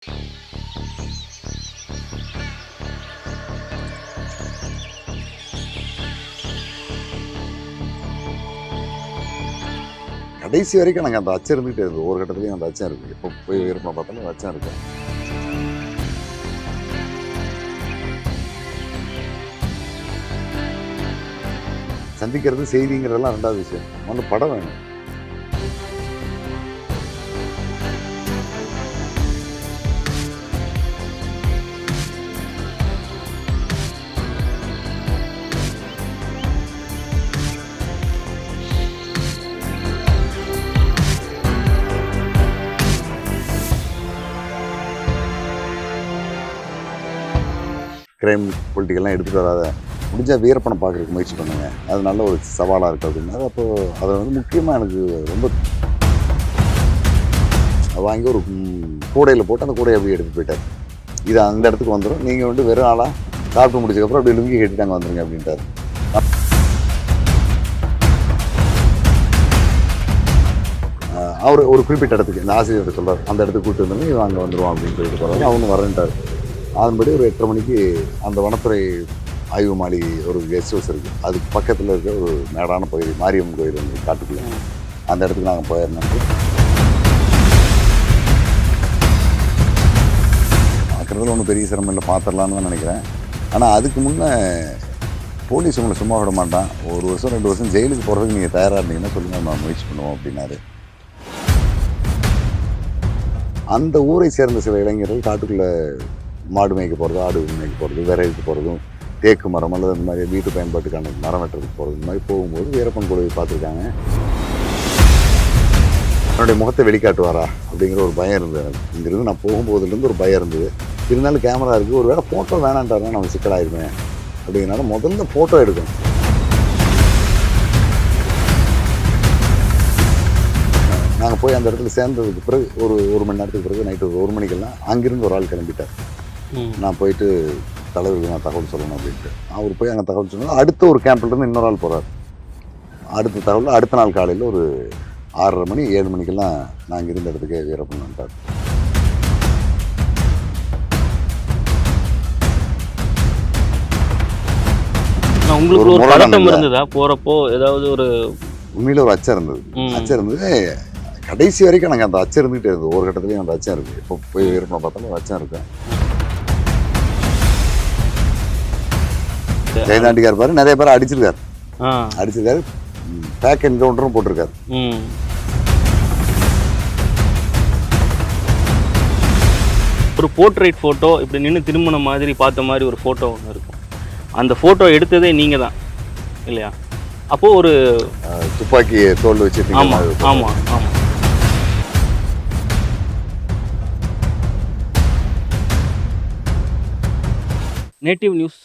கடைசி வரைக்கும் எனக்கு அந்த அச்சம் இருந்துகிட்டே இருக்குது. ஒவ்வொரு கட்டத்துலையும் அந்த அச்சம் இருக்குது. எப்போ போய் வீரப்பனை பார்த்தாலும் அந்த அச்சம் இருக்கு. சந்திக்கிறது செய்திங்கிறதெல்லாம் ரெண்டாவது விஷயம். ஒன்று படம் வேணும். கிரைம் பொலிட்டிக்கெல்லாம் எடுத்துகிட்டு வராத, முடிஞ்சால் வீரப்பனை பார்க்குறதுக்கு முயற்சி பண்ணுங்க, அது நல்ல ஒரு சவாலாக இருக்குது அப்படின்னாரு. அப்போது அதை வந்து முக்கியமாக எனக்கு ரொம்ப வாங்கி ஒரு கூடையில் போட்டு அந்த கூடையை அப்படியே எடுத்து போயிட்டார். இது அந்த இடத்துக்கு வந்துடும், நீங்கள் வந்து வெறும் ஆளாக சாப்பிட்டு முடிச்சதுக்கப்புறம் அப்படியே லுங்கி கட்டிட்டு அங்கே வந்துடுங்க அப்படின்ட்டார். அவர் ஒரு குறிப்பிட்ட இடத்துக்கு இந்த ஆசிரியர் சொல்கிறார், அந்த இடத்துக்கு கூப்பிட்டு வந்தோங்க, இவன் அங்கே வந்துடுவான் அப்படின்னு சொல்லிட்டு போகிறாரு. அவனு வரேன்ட்டார். அதன்படி ஒரு 8:30 மணிக்கு அந்த வனத்துறை ஆய்வு மாளிகை ஒரு கெஸ்ட் ஹவுஸ் இருக்குது, அதுக்கு பக்கத்தில் இருக்க ஒரு மேடான பகுதி, மாரியம்மன் கோயில் வந்து காட்டுக்குள்ள, அந்த இடத்துக்கு நாங்கள் போயிருந்தோம். பார்க்குறதுல ஒன்றும் பெரிய சிரமம் இல்லை, பார்த்துடலான்னு தான் நினைக்கிறேன். ஆனால் அதுக்கு முன்னே போலீஸ் உங்களை சும்மா விட மாட்டான், 1 வருஷம் 2 வருஷம் ஜெயிலுக்கு போகிறதுக்கு நீங்கள் தயாராக இருந்தீங்கன்னா சொல்லுங்கள், நம்ம முயற்சி பண்ணுவோம் அப்படின்னாரு. அந்த ஊரை சேர்ந்த சில இளைஞர்கள் காட்டுக்குள்ளே மாடு மேய்க்க போகிறது, ஆடு மேய்க்க போகிறது, விரைவுக்கு போகிறதும், தேக்கு மரம் அல்லது அந்த மாதிரி வீட்டு பயன்பாட்டுக்கான மரம் வெட்டுறதுக்கு போகிறது, இந்த மாதிரி போகும்போது வீரப்பன் குழுவை பார்த்துருக்காங்க. என்னுடைய முகத்தை வெளிக்காட்டுவாரா அப்படிங்கிற ஒரு பயம் இருந்தது எனக்கு. இங்கிருந்து நான் போகும்போதுலேருந்து ஒரு பயம் இருந்தது. இருந்தாலும் கேமரா இருக்குது, ஒரு வேளை ஃபோட்டோ வேணான்ட்டாருன்னா நம்ம சிக்கலாயிருமே அப்படிங்கிறனால முதல்ல ஃபோட்டோ எடுக்கணும். நாங்கள் போய் அந்த இடத்துல சேர்ந்ததுக்கு பிறகு ஒரு மணி நேரத்துக்கு பிறகு நைட்டு ஒரு 1 மணிக்கெல்லாம் அங்கிருந்து ஒரு ஆள் கிளம்பிட்டார். நான் போயிட்டு தலைவருக்கு நான் தகவல் சொல்லணும் அப்படின்ட்டு அவர் போய் அங்கே தகவல் சொன்னால் அடுத்த ஒரு கேம்ப்லேருந்து இன்னொரு ஆள் போகிறார். அடுத்த தகவல் அடுத்த நாள் காலையில் ஒரு 6:30 மணி 7 மணிக்கெல்லாம் நாங்கள் இருந்த இடத்துக்கே வீரப்பன் வந்துட்டார். உங்களுக்கு ஒரு பதட்டம் இருந்ததா போகிறப்போ? ஏதாவது ஒரு உண்மையில ஒரு அச்சம் இருந்தது. கடைசி வரைக்கும் எனக்கு அந்த அச்சம் இருந்துகிட்டே இருந்தது. ஒரு கட்டத்துலையும் அந்த அச்சம் இருக்குது. எப்போ போய் வீரப்பனை பார்த்தாலும் ஒரு அச்சம் இருக்கு. ஜெயதாண்டிக்கார் பாரு, நிறைய பேர் அடிச்சிருக்காரு, பேக் என்கவுண்டரும் போட்டிருக்காரு. ஒரு போர்ட்ரைட் ஃபோட்டோ இப்படி நின்று திருமணம் மாதிரி பார்த்த மாதிரி ஒரு ஃபோட்டோ ஒன்று இருக்கும். அந்த ஃபோட்டோ எடுத்ததே நீங்கள் தான் இல்லையா? அப்போது ஒரு துப்பாக்கி தோல் வச்சு. ஆமாம் ஆமாம் ஆமாம். நேட்டிவ் நியூஸ்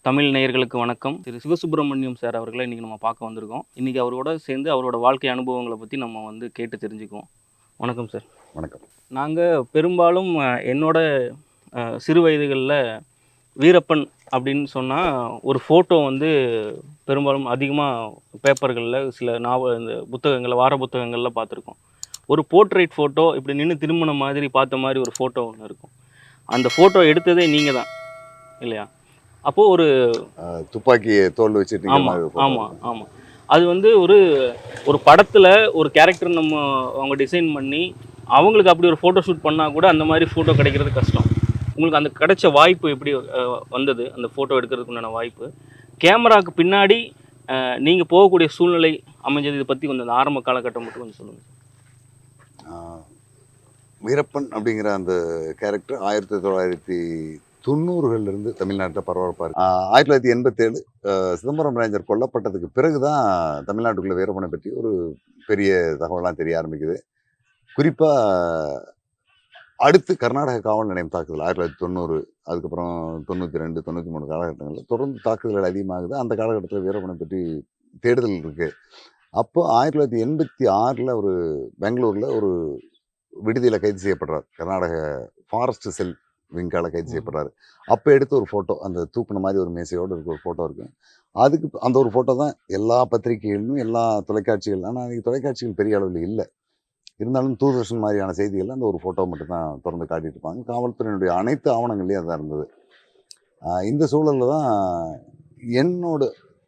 தமிழ் நேயர்களுக்கு வணக்கம். திரு சிவசுப்ரமணியம் சார் அவர்களை இன்றைக்கி நம்ம பார்க்க வந்திருக்கோம். இன்றைக்கி அவரோட சேர்ந்து அவரோட வாழ்க்கை அனுபவங்களை பற்றி நம்ம வந்து கேட்டு தெரிஞ்சுக்குவோம். வணக்கம் சார். வணக்கம். நாங்கள் பெரும்பாலும் என்னோட சிறு வயதுகளில் வீரப்பன் அப்படின்னு சொன்னால் ஒரு ஃபோட்டோ வந்து பெரும்பாலும் அதிகமாக பேப்பர்களில் சில இந்த புத்தகங்களில் வார புத்தகங்களில் பார்த்துருக்கோம். ஒரு போர்ட்ரைட் ஃபோட்டோ இப்படி நின்று திருமணம் மாதிரி பார்த்த மாதிரி ஒரு ஃபோட்டோ ஒன்று இருக்கும். அந்த ஃபோட்டோ எடுத்ததே நீங்கள் தான் இல்லையா? அப்போது ஒரு துப்பாக்கி தோல் வச்சுட்டு. ஆமாம் ஆமாம் ஆமாம். அது வந்து ஒரு படத்தில் ஒரு கேரக்டர் நம்ம அவங்க டிசைன் பண்ணி அவங்களுக்கு அப்படி ஒரு ஃபோட்டோ ஷூட் பண்ணால் கூட அந்த மாதிரி ஃபோட்டோ கிடைக்கிறது கஷ்டம். உங்களுக்கு அந்த கிடைச்ச வாய்ப்பு எப்படி வந்தது? அந்த ஃபோட்டோ எடுக்கிறதுக்கு உண்டான வாய்ப்பு கேமராவுக்கு பின்னாடி நீங்கள் போகக்கூடிய சூழ்நிலை அமைஞ்சது, இதை பற்றி கொஞ்சம் அந்த ஆரம்ப காலகட்டம் மட்டும் கொஞ்சம் சொல்லுங்கள். வீரப்பன் அப்படிங்கிற அந்த கேரக்டர் 1990களிலிருந்து தமிழ்நாட்டில் பரபரப்பாக இருக்குது. 1987 சிதம்பரம் ரேஞ்சர் கொல்லப்பட்டதுக்கு பிறகு தான் தமிழ்நாட்டுக்குள்ளே வீரப்பனை பற்றி ஒரு பெரிய தகவலாம் தெரிய ஆரம்பிக்குது. குறிப்பாக அடுத்து கர்நாடக காவல் நிலையம் தாக்குதல் 1990, அதுக்கப்புறம் 92, 93 காலகட்டங்களில் தொடர்ந்து தாக்குதல்கள் அதிகமாகுது. அந்த காலகட்டத்தில் வீரப்பனை பற்றி தேடுதல் இருக்குது. அப்போ 1986 ஒரு பெங்களூரில் ஒரு விடுதியில் கைது செய்யப்படுறார். கர்நாடக ஃபாரஸ்ட் செல் விங்கால கைது செய்யப்படுறாரு. அப்போ எடுத்த ஒரு ஃபோட்டோ, அந்த தூக்குன மாதிரி ஒரு மேசையோடு இருக்க ஒரு ஃபோட்டோ இருக்குது. அதுக்கு அந்த ஒரு ஃபோட்டோ தான் எல்லா பத்திரிகைகளிலும் எல்லா தொலைக்காட்சிகள், ஆனால் அன்றைக்கி தொலைக்காட்சிகள் பெரிய அளவில் இல்லை. இருந்தாலும் தூர்தர்ஷன் மாதிரியான செய்திகள் அந்த ஒரு ஃபோட்டோ மட்டும் தான் திறந்து காட்டிட்டு இருப்பாங்க. காவல்துறையினுடைய அனைத்து ஆவணங்கள்லையும் அதான் இருந்தது. இந்த சூழலில் தான் என்னோட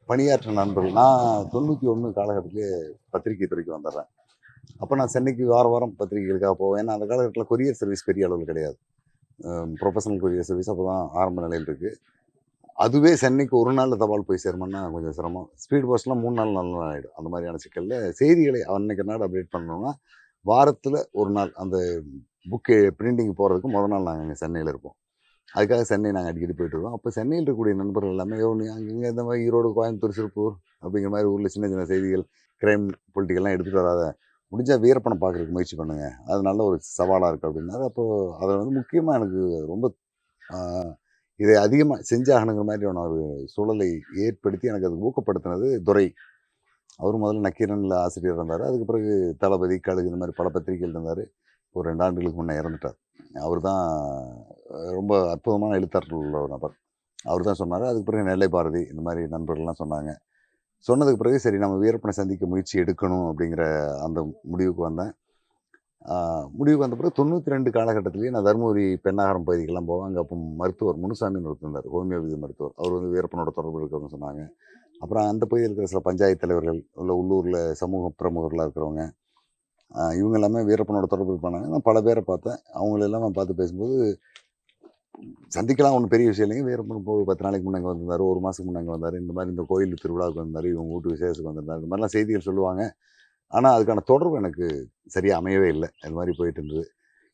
பணியாற்ற நண்பர்கள், நான் 91 காலகட்டத்திலே பத்திரிகை துறைக்கு வந்துடுறேன். அப்போ நான் சென்னைக்கு வாரம் பத்திரிகைகளுக்காக போவேன். ஏன்னா அந்த காலகட்டத்தில் கொரியர் சர்வீஸ் பெரிய அளவில் கிடையாது. ப்ரொஃபஷனல் கொரியர் சர்வீஸ் அப்போ தான் ஆரம்ப நிலையில் இருக்குது. அதுவே சென்னைக்கு ஒரு நாளில் தபால் போய் சேருமான்னா கொஞ்சம் சிரமம். ஸ்பீட் போஸ்ட்லாம் 3 நாள் 4 நாள் ஆகிடும். அந்த மாதிரியான சிக்கலில் செய்திகளை அன்னைக்கு நாள் அப்டேட் பண்ணணும்னா வாரத்தில் ஒரு நாள் அந்த புக்கு பிரிண்டிங் போகிறதுக்கு முதல் நாள் நாங்கள் அங்கே சென்னையில் இருப்போம். அதுக்காக சென்னை நாங்கள் அடிக்கடி போயிட்டு வருவோம். அப்போ சென்னையில் இருக்கக்கூடிய நண்பர்கள் எல்லாமே அங்கே இந்த மாதிரி ஈரோடு, கோயம்புத்தூர், திருப்பூர் அப்படிங்கிற மாதிரி ஊரில் சின்ன சின்ன செய்திகள், கிரைம், பொலிட்டிக்கல்லாம் எடுத்துகிட்டு வராத, முடிஞ்சால் வீரப்பனை பார்க்குறதுக்கு முயற்சி பண்ணுங்க, அது நல்ல ஒரு சவாலாக இருக்குது அப்படின்னாரு. அப்போது அதில் வந்து முக்கியமாக எனக்கு ரொம்ப இதை அதிகமாக செஞ்சாகணுங்கிற மாதிரியான ஒரு சூழலை ஏற்படுத்தி எனக்கு அது ஊக்கப்படுத்தினது துரை. அவர் முதல்ல நக்கீரனில் ஆசிரியர் இருந்தார். அதுக்கு பிறகு தளபதி, கழுகு இந்த மாதிரி பல பத்திரிகைகள் இருந்தார். ஒரு 2 ஆண்டுகளுக்கு முன்னே இறந்துட்டார். அவர் தான் ரொம்ப அற்புதமான எழுத்தாற்றல் உள்ள ஒரு நபர். அவர் தான் சொன்னார். அதுக்கு பிறகு நெல்லை பாரதி இந்த மாதிரி நண்பர்கள்லாம் சொன்னாங்க. சொன்னதுக்கு பிறகு சரி நம்ம வீரப்பனை சந்திக்க முயற்சி எடுக்கணும் அப்படிங்கிற அந்த முடிவுக்கு வந்தேன். முடிவுக்கு வந்த பிறகு 92 காலகட்டத்திலேயே நான் தருமபுரி பெண்ணாகரம் பகுதிக்கெல்லாம் போவேன். அங்கே அப்போ மருத்துவர் முனுசாமின்னு ஒருத்தர் இருந்தார், ஹோமியோபதி மருத்துவர். அவர் வந்து வீரப்பனோட தொடர்பு இருக்கிறவங்க சொன்னாங்க. அப்புறம் அந்த பகுதியில் இருக்கிற சில பஞ்சாயத்து தலைவர்கள், உள்ள உள்ளூரில் சமூக பிரமுகர்களாக இருக்கிறவங்க, இவங்க எல்லாமே வீரப்பனோட தொடர்பு இருப்பாங்க. நான் பல பேரை பார்த்தேன். அவங்களெல்லாம் நான் பார்த்து பேசும்போது சந்திக்கலாம் ஒன்றும் பெரிய விஷயம் இல்லைங்க. வீரப்பன் ஒரு 10 நாளைக்கு முன்னே அங்கே வந்திருந்தார், ஒரு மாதத்துக்கு முன்னே அங்கே வந்தார், இந்த மாதிரி இந்த கோயில் திருவிழாவுக்கு வந்தார், இவங்க வீட்டு விசேஷத்துக்கு வந்திருந்தார், இந்த மாதிரிலாம் செய்திகள் சொல்லுவாங்க. ஆனால் அதுக்கான தொடர்பு எனக்கு சரியாக அமையவே இல்லை. அது மாதிரி போயிட்டு இருந்தது.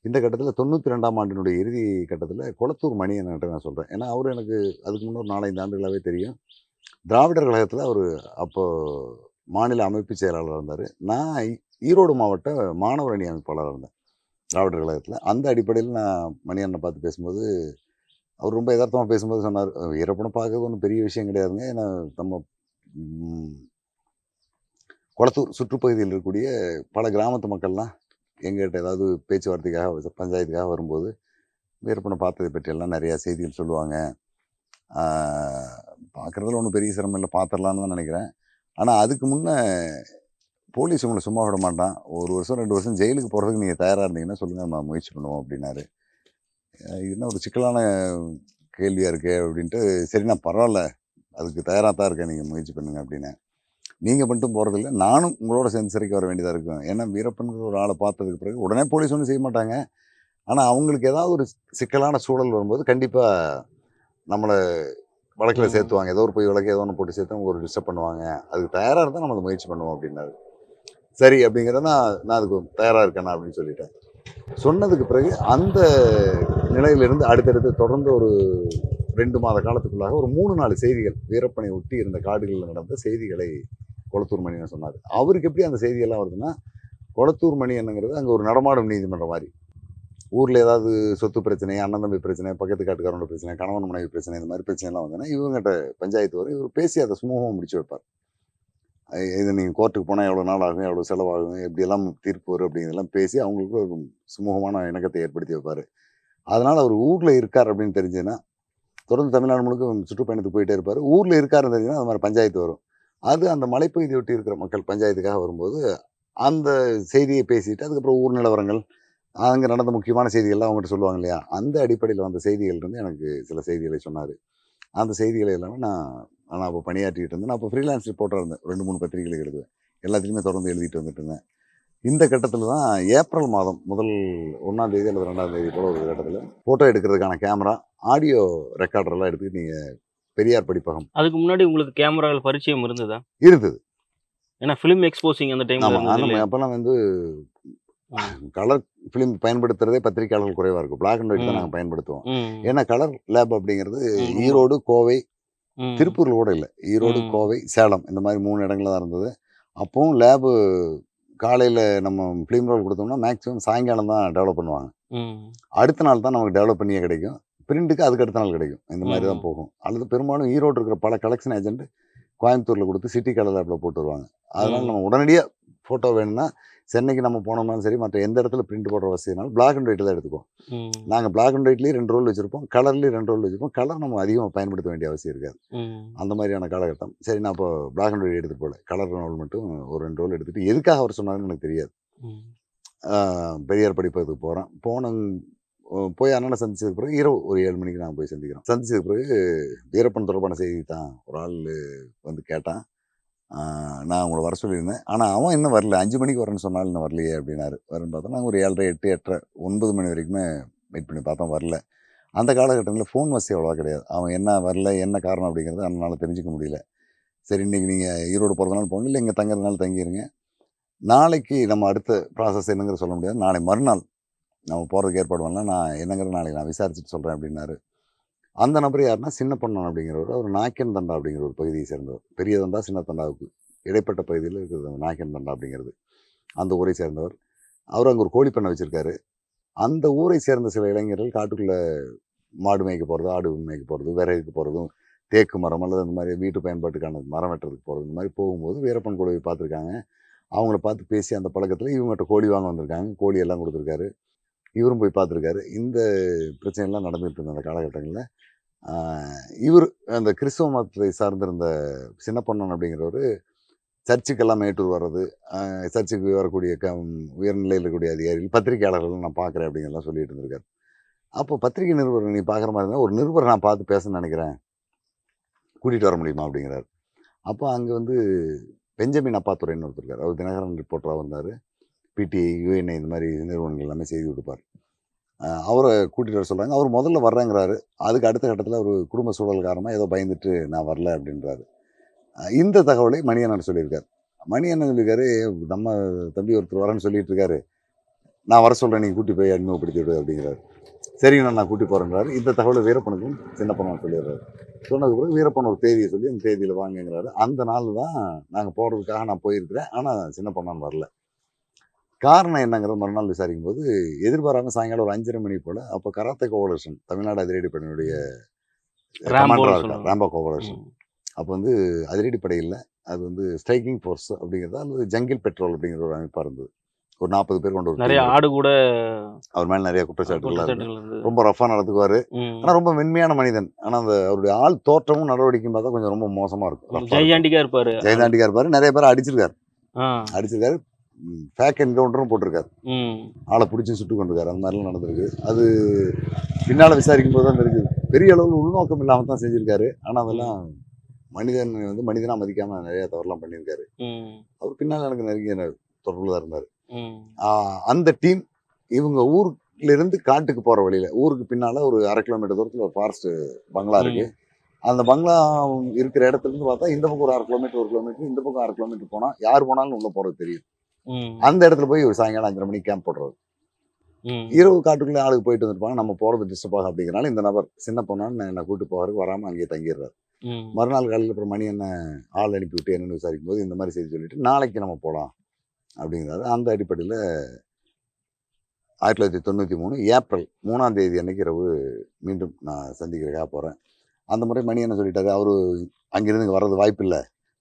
இந்த கட்டத்தில் 92ஆம் ஆண்டினுடைய இறுதி கட்டத்தில் கொளத்தூர் மணி என்கிட்ட நான் சொல்கிறேன். ஏன்னா அவர் எனக்கு அதுக்கு முன்னே 4-5 ஆண்டுகளாகவே தெரியும். திராவிடர் கழகத்தில் அவர் அப்போது மாநில அமைப்பு செயலாளர் இருந்தார். நான் ஈரோடு மாவட்ட மாணவர் அணி அமைப்பாளராக இருந்தேன் திராவிடர் கழகத்தில். அந்த அடிப்படையில் நான் மணியண்ணனை பார்த்து பேசும்போது அவர் ரொம்ப யதார்த்தமாக பேசும்போது சொன்னார், வீரப்பனை பார்க்கறது ஒன்றும் பெரிய விஷயம் கிடையாதுங்க. ஏன்னா நம்ம கொளத்தூர் சுற்றுப்பகுதியில் இருக்கக்கூடிய பல கிராமத்து மக்கள்லாம் எங்கள்கிட்ட ஏதாவது பேச்சுவார்த்தைக்காக பஞ்சாயத்துக்காக வரும்போது வீரப்பனை பார்த்ததை பற்றியெல்லாம் நிறையா செய்திகள் சொல்லுவாங்க. பார்க்குறதுல ஒன்றும் பெரிய சிரமம் இல்லை, பார்த்துடலான்னு தான் நினைக்கிறேன். ஆனால் அதுக்கு முன்னே போலீஸ் உங்களை சும்மா விட மாட்டான், 1 வருஷம் 2 வருஷம் ஜெயிலுக்கு போகிறதுக்கு நீங்கள் தயாராக இருந்தீங்கன்னா சொல்லுங்கள், நம்ம முயற்சி பண்ணுவோம் அப்படின்னாரு. இது என்ன ஒரு சிக்கலான கேள்வியாக இருக்கு அப்படின்ட்டு, சரி நான் பரவாயில்ல, அதுக்கு தயாராக தான் இருக்கேன், நீங்கள் முயற்சி பண்ணுங்க அப்படின்னு. நீங்கள் மட்டும் போகிறதில்ல, நானும் உங்களோட சேர்ந்து சிறைக்கு வர வேண்டியதாக இருக்கும். ஏன்னா வீரப்பன்கிற ஒரு ஆளை பார்த்ததுக்கு பிறகு உடனே போலீஸ் ஒன்றும் செய்ய மாட்டாங்க. ஆனால் அவங்களுக்கு ஏதாவது ஒரு சிக்கலான சூழல் வரும்போது கண்டிப்பாக நம்மளை வழக்கில் சேர்த்துவாங்க. ஏதோ ஒரு போய் வழக்கு ஏதோ ஒன்று போட்டு சேர்த்து அவங்க ஒரு டிஸ்டர்ப் பண்ணுவாங்க. அதுக்கு தயாராக இருந்தால் நம்ம அதை முயற்சி பண்ணுவோம் அப்படின்னாரு. சரி அப்படிங்கிறத நான் அதுக்கு தயாராக இருக்கேண்ணா அப்படின்னு சொல்லிட்டேன். சொன்னதுக்கு பிறகு அந்த நிலையிலிருந்து அடுத்தடுத்து தொடர்ந்து ஒரு 2 மாத காலத்துக்குள்ளாக ஒரு 3-4 செய்திகள் வீரப்பனை ஒட்டி இருந்த காடுகளில் நடந்த செய்திகளை கொளத்தூர் மணின்னு சொன்னார். அவருக்கு எப்படி அந்த செய்தியெல்லாம் வருதுன்னா, கொளத்தூர் மணி என்னங்கிறது அங்கே ஒரு நடமாடும் நீதிமன்றம் மாதிரி. ஊரில் ஏதாவது சொத்து பிரச்சனை, அண்ணன் தம்பி பிரச்சனை, பக்கத்து காட்டுக்காரனோட பிரச்சனை, கணவன் மனைவி பிரச்சனை, இந்த மாதிரி பிரச்சனைலாம் வந்ததுன்னா இவங்ககிட்ட பஞ்சாயத்து வரும். இவர் பேசி அதை சுமூகமாக முடிச்சு வைப்பார். இது நீங்கள் கோர்ட்டுக்கு போனால் எவ்வளோ நாள் ஆகும், எவ்வளோ செலவாகும், எப்படியெல்லாம் தீர்ப்பு வரும் அப்படிங்கிறதெல்லாம் பேசி அவங்களுக்கு ஒரு சுமூகமான இணக்கத்தை ஏற்படுத்தி வைப்பார். அதனால் அவர் ஊரில் இருக்கார் அப்படின்னு தெரிஞ்சுன்னா தொடர்ந்து தமிழ்நாடு முழுக்க சுற்றுப்பயணத்துக்கு போயிட்டே இருப்பார். ஊரில் இருக்காருன்னு தெரிஞ்சுன்னா அது மாதிரி பஞ்சாயத்து வரும். அது அந்த மலைப்பகுதியை ஒட்டி இருக்கிற மக்கள் பஞ்சாயத்துக்காக வரும்போது அந்த செய்தியை பேசிட்டு அதுக்கப்புறம் ஊர் நிலவரங்கள், அங்கே நடந்த முக்கியமான செய்திகள்லாம் அவங்ககிட்ட சொல்லுவாங்க இல்லையா, அந்த அடிப்படையில் வந்த செய்திகள் இருந்து எனக்கு சில செய்திகளை சொன்னார். அந்த செய்திகளை எல்லாமே நான் அப்போ பணியாற்றிட்டு இருந்தேன். நான் அப்போ ஃப்ரீலான்ஸ் ரிப்போர்ட்டாக இருந்தேன். 2-3 பத்திரிகைகள் எழுதுவேன். எல்லாத்துலேயுமே தொடர்ந்து எழுதிட்டு வந்துட்டு இருந்தேன். இந்த கட்டத்தில் தான் ஏப்ரல் மாதம் முதல் 1ஆம் தேதி அல்லது 2ஆம் தேதி போல் ஒரு கட்டத்தில் ஃபோட்டோ எடுக்கிறதுக்கான கேமரா, ஆடியோ ரெக்கார்டரெல்லாம் எடுத்துக்கிட்டு நீங்கள் பெரியார் படிப்பகம். அதுக்கு முன்னாடி உங்களுக்கு கேமராவில் பரிச்சயம் இருந்ததா? இருந்தது. ஏன்னா ஃபிலிம் எக்ஸ்போசிங் அந்த டைம்ல ஆமாம். இருந்தது ஆனால் இல்லையா? அப்போல்லாம் வந்து கலர் ஃபிலிம் பயன்படுத்துறதே பத்திரிகையாளர்கள் குறைவாக இருக்கும். பிளாக் அண்ட் ஒயிட் தான் நாங்கள் பயன்படுத்துவோம். ஏன்னா கலர் லேப் அப்படிங்கிறது ஈரோடு, கோவை, திருப்பூரில் கூட இல்லை, ஈரோடு, கோவை, சேலம் இந்த மாதிரி 3 இடங்கள்ல தான் இருந்தது. அப்போவும் லேபு காலையில் நம்ம ஃபிலிம் ரோல் கொடுத்தோம்னா மேக்ஸிமம் சாயங்காலம் தான் டெவலப் பண்ணுவாங்க. அடுத்த நாள் தான் நமக்கு டெவலப் பண்ணியே கிடைக்கும். பிரிண்ட்டுக்கு அதுக்கு அடுத்த நாள் கிடைக்கும். இந்த மாதிரி தான் போகும். அல்லது பெரும்பாலும் ஈரோடு இருக்கிற பல கலெக்ஷன் ஏஜென்ட் கோயம்புத்தூரில் கொடுத்து சிட்டி கலர் லேப்பில் போட்டு வருவாங்க. அதனால் நம்ம உடனடியாக ஃபோட்டோ வேணும்னா சென்னைக்கு நம்ம போனோம்னாலும் சரி, மற்ற எந்த இடத்துல பிரிண்ட் போடுற வசதினாலும் பிளாக் அண்ட் ஒயிட் தான் எடுத்துக்குவோம். நாங்கள் பிளாக் அண்ட் ஒயிட்லேயும் 2 ரோல் வச்சுருப்போம், கலர்லேயும் 2 ரோல் வச்சுருப்போம். கலர் நம்ம அதிகமாக பயன்படுத்த வேண்டிய அவசியம் இருக்காது. அந்த மாதிரியான காலகட்டம். சரி நான் இப்போ பிளாக் அண்ட் ஒயிட் எடுத்துகிட்டு போகல, கலர் ரோல் மட்டும் ஒரு 2 ரோல் எடுத்துகிட்டு எதுக்காக அவர் சொன்னாருன்னு எனக்கு தெரியாது. பெரியார் படிப்பதுக்கு போகிறேன். போய் அண்ணனை சந்திச்சதுக்கு பிறகு இரவு ஒரு 7 மணிக்கு நாங்கள் போய் சந்திக்கிறோம். சந்திச்சதுக்கு பிறகு வீரப்பன் தொடர்பான செய்தி தான் ஒரு ஆள் வந்து கேட்டான். நான் உங்கள வர சொல்லியிருந்தேன். ஆனால் அவன் இன்னும் வரல. 5 மணிக்கு வரேன்னு சொன்னாலும் இன்னும் வரலையே அப்படின்னாரு. வரேன்னு பார்த்தா நாங்கள் ஒரு 7:30, 8, 8:30, 9 மணி வரைக்குமே வெயிட் பண்ணி பார்த்தோம், வரல. அந்த காலகட்டங்களில் ஃபோன் வசதி அவ்வளோவா கிடையாது. அவன் என்ன வரல, என்ன காரணம் அப்படிங்கிறத அண்ணனால் தெரிஞ்சுக்க முடியல. சரி, இன்னைக்கு நீங்கள் ஈரோடு போகிறதுனால போங்க, இல்லை இங்கே தங்குறதுனால தங்கிடுங்க. நாளைக்கு நம்ம அடுத்த ப்ராசஸ் என்னங்கிறத சொல்ல முடியாது. நாளை மறுநாள் நம்ம போகிறதுக்கு ஏற்பாடு பண்ணலாம். நான் என்னங்கிறத நாளைக்கு நான் விசாரிச்சுட்டு சொல்கிறேன் அப்படின்னாரு. அந்த நபர் யாருன்னா சின்ன பொன்னன் அப்படிங்கிறவர். அவர் நாயக்கன் தண்டா அப்படிங்கிற ஒரு பகுதியை சேர்ந்தவர். பெரிய தண்டா சின்ன தண்டாவுக்கு இடைப்பட்ட பகுதியில் இருக்கிறது அந்த நாயக்கன் தண்டா அப்படிங்கிறது. அந்த ஊரை சேர்ந்தவர். அவர் அங்கே ஒரு கோழி பண்ணை வச்சுருக்காரு. அந்த ஊரை சேர்ந்த சில இளைஞர்கள் காட்டுக்குள்ளே மாடு மேய்க்க போகிறது, ஆடு மேய்க்க போகிறது, விறகுக்கு போகிறதும், தேக்கு மரம் அல்லது அந்த மாதிரி வீட்டு பயன்பாட்டுக்கான மரம் வெட்டுறதுக்கு போகிறது, இந்த மாதிரி போகும்போது வீரப்பன் கூட போய் பார்த்துருக்காங்க. அவங்கள பார்த்து பேசி அந்த பழக்கத்தில் இவங்ககிட்ட கோழி வாங்க வந்திருக்காங்க. கோழி எல்லாம் கொடுத்துருக்காரு. இவரும் போய் பார்த்துருக்காரு. இந்த பிரச்சனைலாம் நடந்துகிட்டு இருந்த அந்த காலகட்டங்களில் இவர் அந்த கிறிஸ்தவ மதத்தை சார்ந்திருந்த சின்ன பொன்னன் அப்படிங்கிறவர் சர்ச்சுக்கெல்லாம் மேட்டூர் வர்றது, சர்ச்சுக்கு வரக்கூடிய உயர்நிலையில் இருக்கக்கூடிய அதிகாரிகள், பத்திரிகையாளர்கள் நான் பார்க்குறேன் அப்படிங்கிறலாம் சொல்லிட்டு இருந்திருக்காரு. அப்போ பத்திரிகை நிருபர் நீ பார்க்குற மாதிரி இருந்தால் ஒரு நிருபரை நான் பார்த்து பேசணும்னு நினைக்கிறேன், கூட்டிகிட்டு வர முடியுமா அப்படிங்கிறார். அப்போ அங்கே வந்து பெஞ்சமின் அப்பாத்துறைன்னு ஒருத்தர் இருக்கார். அவர் தினகரன் ரிப்போர்ட்டராக இருந்தார். பிடிஐ, யுஎன்ஐ இந்த மாதிரி நிறுவனங்கள் எல்லாமே செய்தி கொடுப்பார். அவரை கூட்டிகிட்டு வர சொல்கிறாங்க. அவர் முதல்ல வர்றேங்கிறாரு. அதுக்கு அடுத்த கட்டத்தில் ஒரு குடும்ப சூழல் காரணமாக ஏதோ பயந்துட்டு நான் வரல அப்படின்றாரு. இந்த தகவலை மணியண்ணன் சொல்லியிருக்காரு. மணியண்ணன் சொல்லியிருக்காரு, நம்ம தம்பி ஒருத்தர் வரேன்னு சொல்லிட்டு இருக்காரு, நான் வர சொல்கிறேன், நீங்கள் கூட்டி போய் அறிமுகப்படுத்தி விடு அப்படிங்கிறாரு. சரிங்கண்ணா, நான் கூட்டி போகிறேன்றாரு. இந்த தகவலை வீரப்பனுக்கும் சின்ன பொண்ணு சொல்லிடுறாரு. சொன்னதுக்கு பிறகு வீரப்பன் ஒரு தேதியை சொல்லி அந்த தேதியில் வாங்குங்கிறாரு. அந்த நாள் தான் நாங்கள் போகிறதுக்காக நான் போயிருக்கிறேன். ஆனால் சின்ன பொண்ணான் வரல. காரணம் என்னங்கிறது மறுநாள் விசாரிக்கும் போது எதிர்பாராமல் சாயங்காலம் ஒரு 5:30 மணி போல் அப்போ கராத்தே கோவலேஷன் தமிழ்நாடு அதிரடி படையினுடைய கமாண்டராக இருக்கார், ராம்போ கோவலேஷன். அப்போ வந்து அதிரடி படை இல்லை, அது வந்து ஸ்ட்ரைக்கிங் ஃபோர்ஸ் அப்படிங்கிறதா அல்லது ஜங்கிள் பெட்ரோல் அப்படிங்கிற ஒரு அமைப்பாக இருந்தது. ஒரு 40 பேர் கொண்டு நிறைய ஆடு கூட அவர் மேலே நிறைய குற்றச்சாட்டுகள் இருக்கு. ரொம்ப ரஃபாக நடந்துக்குவார். ஆனால் ரொம்ப மென்மையான மனிதன். ஆனால் அந்த அவருடைய ஆள் தோற்றமும் நடவடிக்கையும் பார்த்தா கொஞ்சம் ரொம்ப மோசமாக இருக்கும். ஜெயந்தாண்டிக்கா இருப்பார். நிறைய பேர் அடிச்சிருக்காரு. ஃபேக் என்கவுண்டரும் போட்டிருக்காரு. ஆளை பிடிச்சி சுட்டு கொண்டிருக்காரு. அந்த மாதிரிலாம் நடந்திருக்கு. அது பின்னால் விசாரிக்கும் போது தான் தெரிஞ்சுது. பெரிய அளவில் உள்நோக்கம் இல்லாமல் தான் செஞ்சுருக்காரு. ஆனால் அதெல்லாம் மனிதன் வந்து மனிதனாக மதிக்காமல் நிறைய தவறுலாம் பண்ணியிருக்காரு. அவர் பின்னால் எனக்கு நெருங்கிய தொடர்பில் தான் இருந்தார். அந்த டீம் இவங்க ஊர்லேருந்து காட்டுக்கு போகிற வழியில், ஊருக்கு பின்னால் ஒரு 1/2 கிலோமீட்டர் தூரத்தில் ஒரு ஃபாரஸ்ட் பங்களா இருக்குது. அந்த பங்களா இருக்கிற இடத்துலேருந்து பார்த்தா இந்த பக்கம் ஒரு 1/2 கிலோமீட்டர், 1 கிலோமீட்டர், இந்த பக்கம் 1/2 கிலோமீட்டர் போனால் யார் போனாலும் உள்ளே போகிறது தெரியும். அந்த இடத்துல போய் ஒரு சாயங்காலம் 5:30 மணிக்கு கேம்ப் போடுறது. இரவு காட்டுக்குள்ளே ஆளுக்கு போயிட்டு வந்துருப்பாங்க. நம்ம போகிறது டிஸ்டர்ப் ஆகும் அப்படிங்கிறனால இந்த நபர் சின்ன பொண்ணான்னு என்னை கூப்பிட்டு போகிறதுக்கு வராமல் அங்கேயே தங்கிடுறாரு. மறுநாள் காலையில் அப்புறம் மணி என்ன ஆள் அனுப்பி விட்டு என்னென்னு விசாரிக்கும் போது இந்த மாதிரி செய்தி சொல்லிட்டு நாளைக்கு நம்ம போகலாம் அப்படிங்கிறாரு. அந்த அடிப்படையில் 1993 ஏப்ரல் 3ஆம் தேதி அன்னைக்கு இரவு மீண்டும் நான் சந்திக்கிறதுக்காக போகிறேன். அந்த முறை மணி என்ன சொல்லிட்டாரு, அவர் அங்கேருந்து இங்கே வர்றது வாய்ப்பு இல்லை,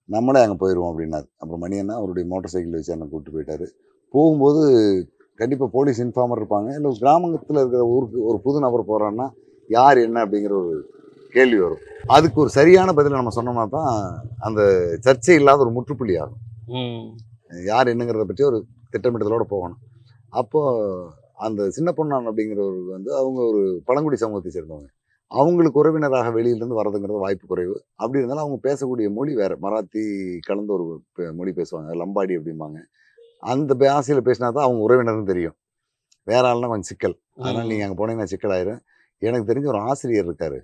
நம்மளே அங்கே போயிடுவோம் அப்படின்னாரு. அப்புறம் மணி என்ன அவருடைய மோட்டார் சைக்கிள் வச்சு என்னை கூப்பிட்டு போயிட்டாரு. போகும்போது கண்டிப்பாக போலீஸ் இன்ஃபார்மர் இருப்பாங்க. இல்லை கிராமத்தில் இருக்கிற ஊருக்கு ஒரு புது நபர் போகிறான்னா யார் என்ன அப்படிங்கிற ஒரு கேள்வி வரும். அதுக்கு ஒரு சரியான பதிலை நம்ம சொன்னோம்னா தான் அந்த சர்ச்சை இல்லாத ஒரு முற்றுப்புள்ளி ஆகும். யார் என்னங்கிறத பற்றி ஒரு திட்டமிட்டதோடு போகணும். அப்போது அந்த சின்ன பொண்ணான் அப்படிங்கிறவருக்கு வந்து அவங்க ஒரு பழங்குடி சமூகத்தை சேர்ந்தவங்க. அவங்களுக்கு உறவினராக வெளியிலேருந்து வர்றதுங்கிறது வாய்ப்பு குறைவு. அப்படி இருந்தாலும் அவங்க பேசக்கூடிய மொழி வேறு, மராத்தி கலந்த ஒரு மொழி பேசுவாங்க, லம்பாடி அப்படிம்பாங்க. அந்த பாஷையில் பேசினா தான் அவங்க உறவினர்னு தெரியும். வேற ஆள்னா கொஞ்சம் சிக்கல். அதனால் நீங்கள் அங்கே போனீங்கன்னா சிக்கலாயிரும். எனக்கு தெரிஞ்ச ஒரு ஆசிரியர் இருக்கார்,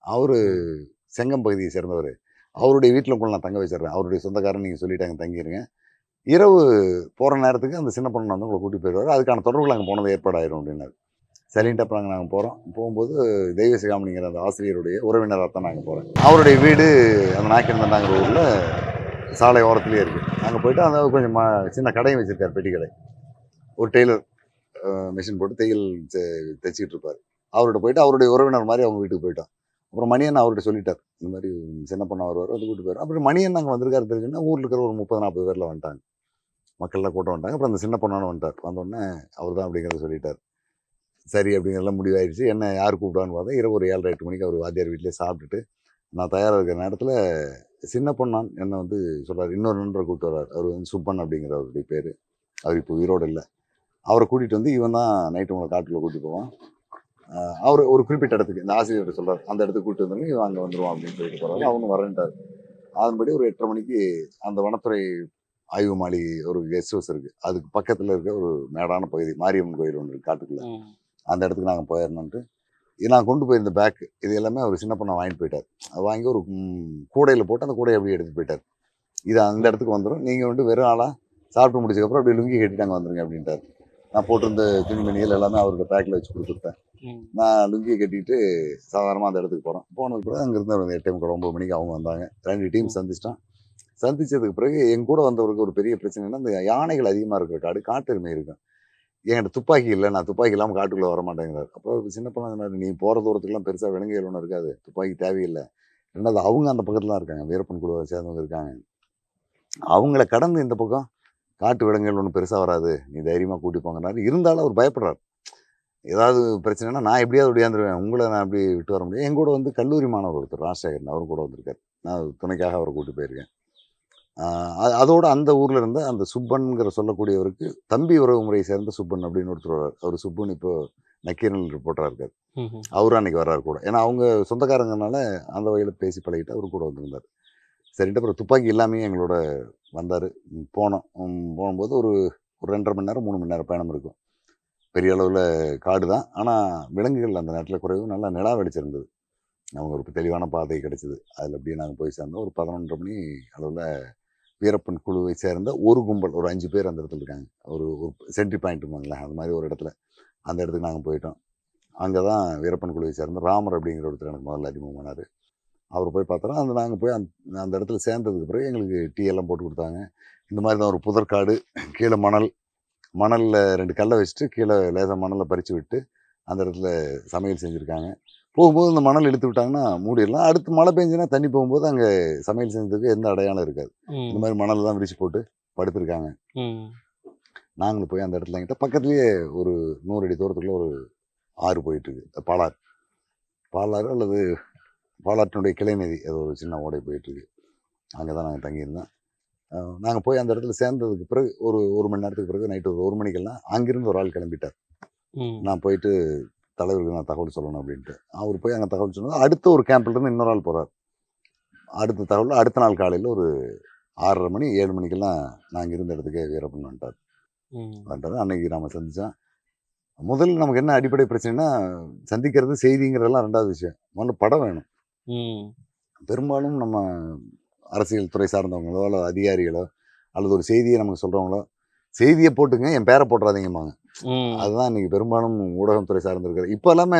அவர் செங்கம் பகுதியை சேர்ந்தவர். அவருடைய வீட்டில் உங்களை நான் தங்க வச்சிடுறேன், அவருடைய சொந்தக்காரன் நீங்கள் சொல்லிட்டு அங்கே தங்கிடுங்க. இரவு போகிற நேரத்துக்கு அந்த சின்ன பொண்ணு வந்து உங்களை கூட்டி போயிடுவார், அதுக்கான தொடர்புகள் அங்கே போனது ஏற்பாடாயிரும் அப்படின்னாரு. சரின்ட்டு அப்புறம் நாங்கள் போகிறோம். போகும்போது தெய்வ சிகாமணிங்கிற அந்த ஆசிரியருடைய உறவினராக தான் நாங்கள் போகிறேன். அவருடைய வீடு அந்த நாயக்கன் தண்டாங்கிற ஊரில் சாலை ஓரத்துலேயே இருக்குது. அங்கே போயிட்டு அந்த கொஞ்சம் சின்ன கடையும் வச்சுருக்கார், பெட்டி கடை. ஒரு டெய்லர் மிஷின் போட்டு தையல் தைச்சிக்கிட்டு இருப்பார். அவர்கிட்ட போயிட்டு அவருடைய உறவினர் மாதிரி அவங்க வீட்டுக்கு போயிட்டோம். அப்புறம் மணியன் அவர்கிட்ட சொல்லிட்டார், இந்த மாதிரி சின்ன பொண்ணு வருவார், வந்து கூப்பிட்டு போயிடும். அப்புறம் மணியன் அங்கே வந்திருக்காரு தெரிஞ்சுன்னா ஊரில் இருக்கிற ஒரு 30-40 பேரில் வந்துட்டாங்க, மக்கள்லாம் கூட்டம் வந்துட்டாங்க. அப்புறம் அந்த சின்ன பொண்ணானு வந்துட்டார். வந்தோடனே அவர் தான் அப்படிங்கிறத சொல்லிட்டார். சரி அப்படிங்கிறதெல்லாம் முடிவாயிடுச்சு. என்ன யார் கூப்பிடான்னு பார்த்தா இரவு ஒரு 7:30, 8 மணிக்கு அவர் வாத்தியார் வீட்டிலே சாப்பிட்டுட்டு நான் தயாராக இருக்கிற நேரத்தில் சின்ன பொண்ணான் என்னை வந்து சொல்கிறார், இன்னொரு நண்பரை கூப்பிட்டு வர்றார். அவர் வந்து சுப்பன் அப்படிங்கிற அவருடைய பேர். அவர் இப்போ உயிரோடு இல்லை. அவரை கூட்டிகிட்டு வந்து இவன் தான் நைட்டு உங்களை காட்டுக்குள்ளே கூட்டிட்டு போவான். அவர் ஒரு குறிப்பிட்ட இடத்துக்கு இந்த ஆசிரியர் சொல்கிறார் அந்த இடத்துக்கு கூட்டிட்டு வந்தோடனே இவன் அங்கே வந்துடுவான் அப்படின்னு சொல்லிட்டு போகிறாரு. அவனும் வரேன்ட்டார். அதன்படி ஒரு 8:30 மணிக்கு அந்த வனத்துறை ஆய்வு மாளிகை ஒரு கெஸ்ட் ஹவுஸ் இருக்குது, அதுக்கு பக்கத்தில் இருக்க ஒரு மேடான பகுதி மாரியம்மன் கோயில் ஒன்று இருக்குது காட்டுக்குள்ளே. அந்த இடத்துக்கு நாங்கள் போயிடணுன்ட்டு நான் கொண்டு போயிருந்த பேக் இது எல்லாமே அவர் சின்ன பொண்ணை வாங்கிட்டு போயிட்டார். அது வாங்கி ஒரு கூடையில் போட்டு அந்த கூடையை அப்படியே எடுத்துகிட்டு போயிட்டார். இது அந்த இடத்துக்கு வந்துடும், நீங்கள் வந்து வெறும் ஆளாக சாப்பிட்டு முடிச்சதுக்கப்புறம் அப்படியே லுங்கி கட்டிட்டு அங்கே வந்துருங்க அப்படின்ட்டார். நான் போட்டிருந்த துணிமணிகள் எல்லாமே அவரோட பேக்கில் வச்சு கொடுத்துருப்பேன். நான் லுங்கியை கட்டிட்டு சாதாரணமாக அந்த இடத்துக்கு போகிறேன். போனதுக்கு பிறகு அங்கேருந்து ஒரு 8:09 மணிக்கு அவங்க வந்தாங்க. 2 டீம் சந்திச்சிட்டோம். சந்திச்சதுக்கு பிறகு என் கூட வந்தவருக்கு ஒரு பெரிய பிரச்சனைனா இந்த யானைகள் அதிகமாக இருக்கிற காடு, காட்டெருமை இருக்கும். என்கிட்ட துப்பாக்கி இல்லை, நான் துப்பாக்கி இல்லாமல் காட்டுக்குள்ளே வர மாட்டேங்கிறார். அப்புறம் சின்ன பொண்ணு நீ போகிற தூரத்துக்குலாம் பெருசாக விலங்குகள் ஒன்றும் இருக்காது, துப்பாக்கி தேவையில்லை. ரெண்டாவது அவங்க அந்த பக்கத்தில் தான் இருக்காங்க, வீரப்பன் குழுவை சேர்ந்தவங்க இருக்காங்க. அவங்கள கடந்து இந்த பக்கம் காட்டு விலங்குகள் ஒன்றும் பெருசாக வராது, நீ தைரியமாக கூட்டி போங்கன்னாரு. இருந்தாலும் அவர் பயப்படுறார். ஏதாவது பிரச்சனைனா நான் எப்படியாவது ஒடியாந்துருவேன், உங்களை நான் அப்படி விட்டு வர முடியும். என் கூட வந்து கல்லூரி மாணவர் ஒருத்தர் ராஜசேகரன், அவர் கூட வந்திருக்கார். நான் துணைக்காக அவரை கூட்டி போயிருக்கேன். அதோட அந்த ஊரில் இருந்த அந்த சுப்பன்கிற சொல்லக்கூடியவருக்கு தம்பி உறவு முறையை சேர்ந்த சுப்பன் அப்படின்னு ஒருத்தர் வர்றார். அவர் சுப்பன் இப்போ நக்கீரன் ரிப்போர்ட்டராக இருக்கார். அவரும் அன்னைக்கு வர்றாரு கூட. ஏன்னா அவங்க சொந்தக்காரங்கனால அந்த வகையில் பேசி பழகிட்டு அவர் கூட வந்திருந்தார். சரின்ட்டு அப்புறம் துப்பாக்கி இல்லாமே எங்களோட வந்தார். போகும்போது ஒரு 2.5 மணி நேரம் 3 மணி நேரம் பயணம் இருக்கும். பெரிய அளவில் காடு தான், ஆனால் விலங்குகள் அந்த நேரத்தில் குறைவு. நல்லா நிலா வெளிச்சிருந்தது. அவங்க ஒரு தெளிவான பாதை கிடைச்சிது. அதில் அப்படியே நாங்கள் போய் சேர்ந்தோம். ஒரு 11:30 மணி அளவில் வீரப்பன் குழுவை சேர்ந்த ஒரு கும்பல், ஒரு 5 பேர் அந்த இடத்துல இருக்காங்க. ஒரு சென்ட்ரி பாயிண்ட்டுமாங்களேன், அது மாதிரி ஒரு இடத்துல அந்த இடத்துக்கு நாங்கள் போயிட்டோம். அங்கே தான் வீரப்பன் குழுவை சேர்ந்த ராமர் அப்படிங்கிற ஒருத்தர் எனக்கு முதல்ல அறிமுகமானார். அவர் போய் பார்த்தோன்னா நாங்கள் போய் அந்த இடத்துல சேர்ந்ததுக்கு பிறகு எங்களுக்கு டீ எல்லாம் போட்டு கொடுத்தாங்க. இந்த மாதிரி தான் ஒரு புதற்காடு, கீழே மணலில் 2 கல்லை வச்சுட்டு கீழே லேசாக மணலை பறித்து விட்டு அந்த இடத்துல சமையல் செஞ்சுருக்காங்க. போகும்போது இந்த மணல் இழுத்து விட்டாங்கன்னா மூடிடலாம். அடுத்து மழை பெஞ்சுன்னா தண்ணி போகும்போது அங்கே சமையல் செஞ்சதுக்கு எந்த அடையாளம் இருக்காது. இந்த மாதிரி மணல் தான் விரிச்சு போட்டு படுத்திருக்காங்க. நாங்களும் போய் அந்த இடத்துல கிட்ட பக்கத்துலேயே ஒரு 100 அடி தூரத்துக்குள்ள ஒரு ஆறு போயிட்டுருக்கு, பாலாறு அல்லது பாலாற்றினுடைய கிளை நதி, அது ஒரு சின்ன ஓடை போயிட்டுருக்கு. அங்கே தான் நாங்கள் தங்கியிருந்தோம். நாங்கள் போய் அந்த இடத்துல சேர்ந்ததுக்கு பிறகு ஒரு மணி நேரத்துக்கு பிறகு நைட்டு ஒரு 1 மணிக்கெல்லாம் அங்கிருந்து ஒரு ஆள் கிளம்பிட்டார். நான் போயிட்டு தலைவருக்கு நான் தகவல் சொல்லணும் அப்படின்ட்டு அவர் போய் அங்கே தகவல் சொன்னது. அடுத்த ஒரு கேம்ப்லேருந்து இன்னொரு ஆள் போகிறார். அடுத்த தகவல் அடுத்த நாள் காலையில் ஒரு 6:30 மணி 7 மணிக்கெல்லாம் நாங்கள் இருந்த இடத்துக்கே வீரப்பன் வந்துட்டார். அன்னைக்கு நாம் சந்தித்தோம். முதல்ல நமக்கு என்ன அடிப்படை பிரச்சனைனா, சந்திக்கிறது செய்திங்கிறதெல்லாம் 2வது விஷயம். முதல்ல படம் வேணும். பெரும்பாலும் நம்ம அரசியல் துறை சார்ந்தவங்களோ அல்லது அதிகாரிகளோ அல்லது ஒரு செய்தியை நமக்கு சொல்கிறவங்களோ, செய்தியை போட்டுங்க என் பேரை போட்டுறாதீங்கம்பாங்க. அதுதான் இன்னைக்கு பெரும்பாலும் ஊடகம் துறை சார்ந்திருக்கிறது. இப்போ எல்லாமே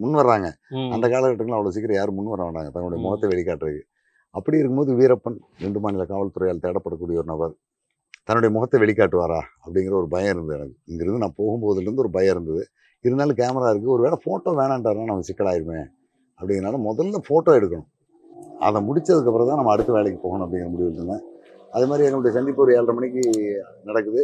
முன் வர்றாங்க. அந்த காலகட்டங்களில் அவ்வளோ சீக்கிரம் யாரும் முன் வர மாட்டாங்க தன்னுடைய முகத்தை வெளிக்காட்டுறதுக்கு. அப்படி இருக்கும்போது வீரப்பன் 2 மாநில காவல்துறையால் தேடப்படக்கூடிய ஒரு நபர் தன்னுடைய முகத்தை வெளிக்காட்டுவாரா அப்படிங்கிற ஒரு பயம் இருந்தது எனக்கு. இங்கிருந்து நான் போகும்போதுலேருந்து ஒரு பயம் இருந்தது. இருந்தாலும் கேமரா இருக்குது, ஒரு வேளை ஃபோட்டோ வேணான்ட்டாருன்னா நமக்கு சிக்கலாயிருமே அப்படிங்கிறனால முதல்ல ஃபோட்டோ எடுக்கணும். அதை முடித்ததுக்கப்புறம் தான் நம்ம அடுத்த வேலைக்கு போகணும் அப்படிங்கிற முடிவு இருந்தேன். அது மாதிரி எங்களுடைய சந்திப்பு ஒரு 7:30 மணிக்கு நடக்குது.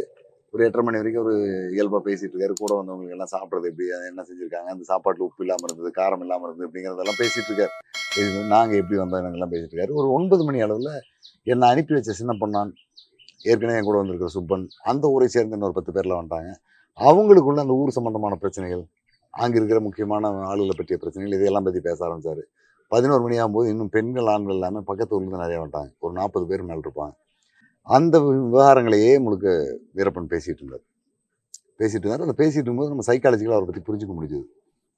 ஒரு 8:30 மணி வரைக்கும் ஒரு இயல்பாக பேசிகிட்டு இருக்காரு. கூட வந்தவங்களுக்கு எல்லாம் சாப்பிட்றது எப்படி, என்ன செஞ்சுருக்காங்க, அந்த சாப்பாட்டில் உப்பு இல்லாமல் இருந்தது, காரம் இல்லாமல் இருந்தது அப்படிங்கிறதெல்லாம் பேசிகிட்டு இருக்காரு. நாங்கள் எப்படி வந்தோம் எனக்கெல்லாம் பேசிகிட்டு இருக்காரு. ஒரு 9 மணி அளவில் என்னை அனுப்பி வச்ச சின்ன பொண்ணான், ஏற்கனவே என் கூட வந்திருக்கிற சுப்பன், அந்த ஊரை சேர்ந்து இன்னொரு 10 பேரில் வந்துட்டாங்க. அவங்களுக்குள்ள அந்த ஊர் சம்மந்தமான பிரச்சனைகள், அங்கே இருக்கிற முக்கியமான ஆளுகளை பற்றிய பிரச்சனைகள், இதையெல்லாம் பற்றி பேச ஆரம்பித்தார். 11 மணி ஆகும்போது இன்னும் பெண்கள் ஆண்கள் எல்லாமே பக்கத்து ஊர்லேருந்து நிறையா வந்துட்டாங்க. ஒரு 40 பேர் மேலே இருப்பாங்க. அந்த விவகாரங்களையே முழுக்க வீரப்பன் பேசிகிட்டு இருந்தார். அதை பேசிகிட்டு இருக்கும்போது நம்ம சைக்காலஜிக்கலாக அவரை பற்றி புரிஞ்சுக்க முடிஞ்சுது.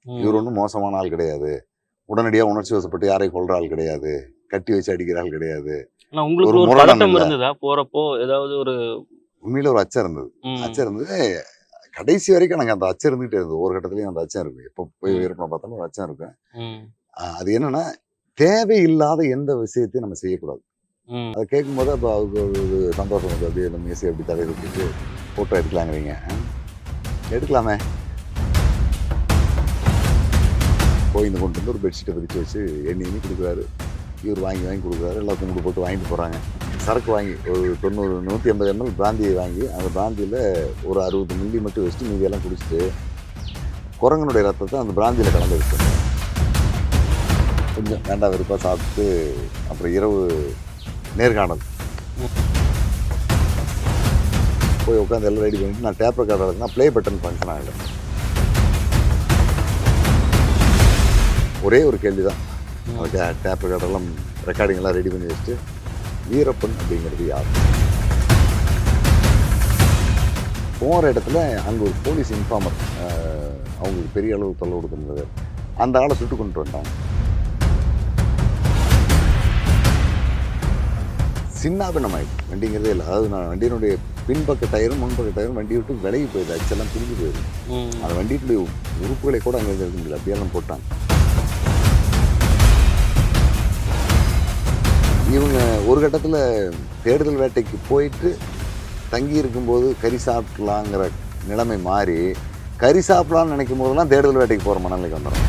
இவர் ஒன்றும் மோசமான ஆள் கிடையாது, உடனடியாக உணர்ச்சி வசப்பட்டு யாரையும் கொல்ற ஆள் கிடையாது, கட்டி வச்சு அடிக்கிற ஆள் கிடையாது. உங்களுக்கு ஒரு பதட்டம் இருந்ததா போறப்போ? ஏதாவது ஒரு உண்மையில ஒரு அச்சம் இருந்தது. கடைசி வரைக்கும் எனக்கு அந்த அச்சம் இருந்துகிட்டே இருந்தது. ஒரு கட்டத்துலையும் அந்த அச்சம் இருக்கு. எப்போ போய் வீரப்பனை பார்த்தாலும் ஒரு அச்சம் இருக்கும். அது என்னன்னா, தேவையில்லாத எந்த விஷயத்தையும் நம்ம செய்யக்கூடாது. அதை கேட்கும்போது அப்போ அவருக்கு ஒரு சந்தோஷம் வந்து அப்படியே நம்ம மீசை அப்படி தலையில் வச்சுட்டு ஃபோட்டோ எடுக்கலாங்கிறீங்க. எடுக்கலாமே. போய் இந்த கொண்டு வந்து ஒரு பெட்ஷீட்டை பிரித்து வச்சு எண்ணி கொடுக்குறாரு. இவர் வாங்கி கொடுக்குறாரு. எல்லாம் கும்பிட்டு போட்டு வாங்கிட்டு போகிறாங்க. சரக்கு வாங்கி ஒரு 180 ml பிராந்தியை வாங்கி அந்த பிராந்தியில் ஒரு 60 மில்லி மட்டும் வச்சுட்டு மீதியெல்லாம் குடிச்சிட்டு குரங்கனுடைய ரத்தத்தை அந்த பிராந்தியில் கலந்து வச்சுருங்க. கொஞ்சம் வேண்டாம் வெறுப்பாக சாப்பிட்டு அப்புறம் இரவு நேர்காணல். போய் உட்காந்து எல்லாம் ரெடி பண்ணிட்டு நான் டேப் ரெக்கார்டர் இருக்குன்னா ப்ளே பட்டன் ஃபங்க்ஷன் ஆகிடும். ஒரே ஒரு கேள்வி தான், அதுக்கு டேப் ரெக்கார்டெல்லாம் ரெக்கார்டிங்கெல்லாம் ரெடி பண்ணி வச்சுட்டு வீரப்பன் அப்படிங்கிறது யார்? போகிற இடத்துல அங்கே ஒரு போலீஸ் இன்ஃபார்மர் அவங்களுக்கு பெரிய அளவு தொல்லை கொடுத்துருந்தது, அந்த ஆளை சுட்டு கொண்டு வந்துட்டாங்க. சின்னாபின்னம் ஆகிடுச்சு வண்டிங்கிறதே இல்லை. அதாவது நான் வண்டியினுடைய பின்பக்க டயரும் முன்பக்க டயரும் வண்டி விட்டு விலகி போயிடுது, அச்செல்லாம் பிரிஞ்சு போயிடுது. அந்த வண்டியினுடைய உறுப்புகளை கூட அங்கே இருக்க முடியல, அப்படியெல்லாம் போட்டாங்க. இவங்க ஒரு கட்டத்தில் தேடுதல் வேட்டைக்கு போயிட்டு தங்கி இருக்கும்போது கறி சாப்பிடலாங்கிற நிலைமை மாறி கறி சாப்பிடலான்னு நினைக்கும் போதெல்லாம் தேடுதல் வேட்டைக்கு போகிற மனநிலைக்கு வந்துடும்.